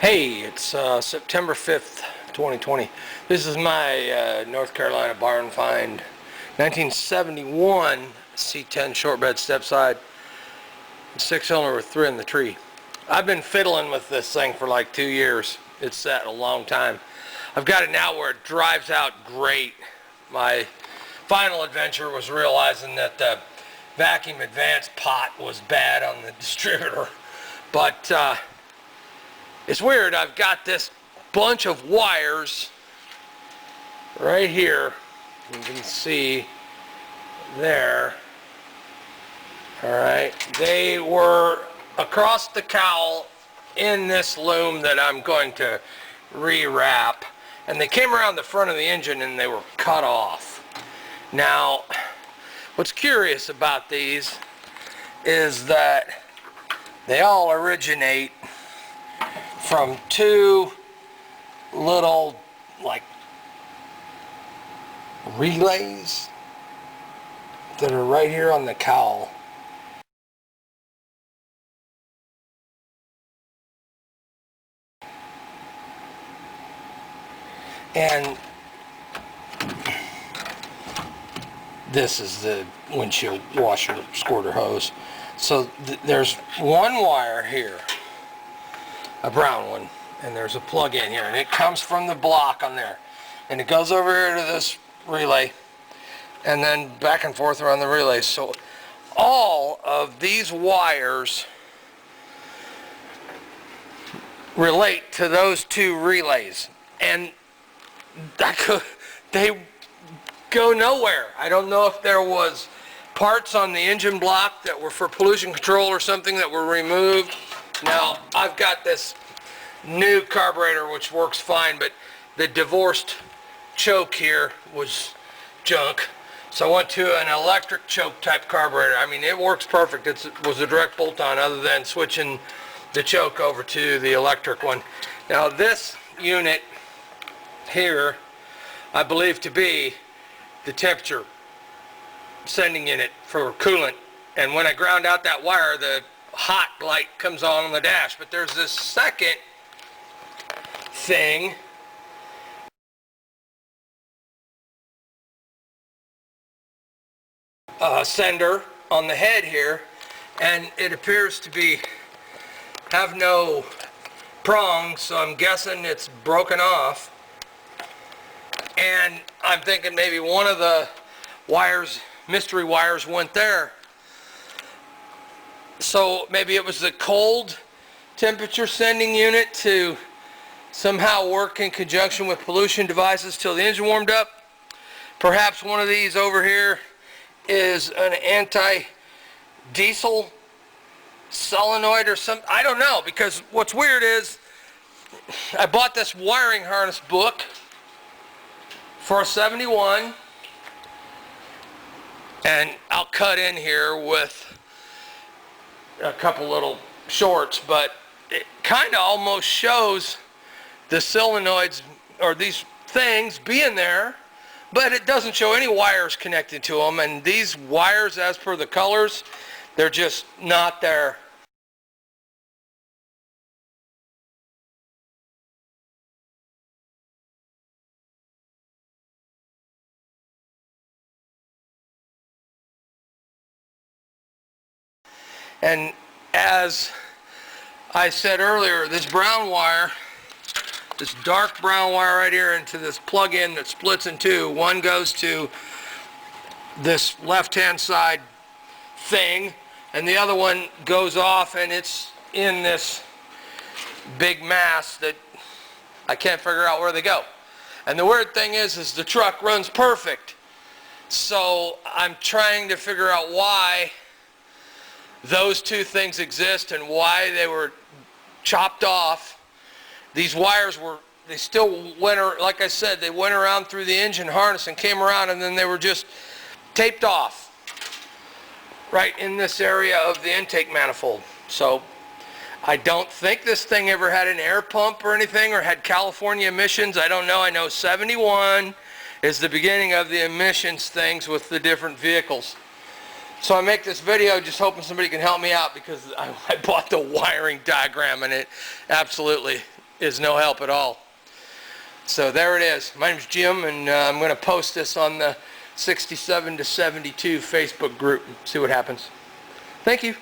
Hey, it's September 5th, 2020. This is my North Carolina barn find. 1971 C10 short bed stepside, 6-cylinder with 3 in the tree. I've been fiddling with this thing for like 2 years. It's sat a long time. I've got it now where it drives out great. My final adventure was realizing that the vacuum advanced pot was bad on the distributor. But it's weird, I've got this bunch of wires right here. You can see there. Alright, they were across the cowl in this loom that I'm going to rewrap. And they came around the front of the engine and they were cut off. Now, what's curious about these is that they all originate from 2 little like relays that are right here on the cowl. And this is the windshield washer squirter hose. So there's one wire here, a brown one, and there's a plug in here, and it comes from the block on there, and it goes over here to this relay and then back and forth around the relay. So all of these wires relate to those 2 relays, and they go nowhere. I don't know if there was parts on the engine block that were for pollution control or something that were removed. Now, I've got this new carburetor which works fine, but the divorced choke here was junk. So I went to an electric choke type carburetor. I mean, it works perfect. It was a direct bolt-on other than switching the choke over to the electric one. Now, this unit here, I believe to be the temperature sending unit for coolant. And when I ground out that wire, the hot light comes on the dash. But there's this second thing sender on the head here, and it appears to be have no prongs, so I'm guessing it's broken off. And I'm thinking maybe one of the wires, mystery wires, went there. So maybe it was the cold temperature sending unit to somehow work in conjunction with pollution devices till the engine warmed up. Perhaps one of these over here is an anti-diesel solenoid or something. I don't know, because what's weird is I bought this wiring harness book for $71, and I'll cut in here with a couple little shorts, but it kind of almost shows the solenoids or these things being there, but it doesn't show any wires connected to them. And these wires, as per the colors, they're just not there. And as I said earlier, this brown wire, this dark brown wire right here, into this plug-in that splits in 2. One goes to this left-hand side thing, and the other one goes off, and it's in this big mass that I can't figure out where they go. And the weird thing is the truck runs perfect. So I'm trying to figure out why those 2 things exist and why they were chopped off. These wires they still went, like I said, they went around through the engine harness and came around, and then they were just taped off right in this area of the intake manifold. So I don't think this thing ever had an air pump or anything, or had California emissions. I don't know. I know 71 is the beginning of the emissions things with the different vehicles. So I make this video just hoping somebody can help me out, because I bought the wiring diagram and it absolutely is no help at all. So there it is. My name's Jim, and I'm going to post this on the 67 to 72 Facebook group. See what happens. Thank you.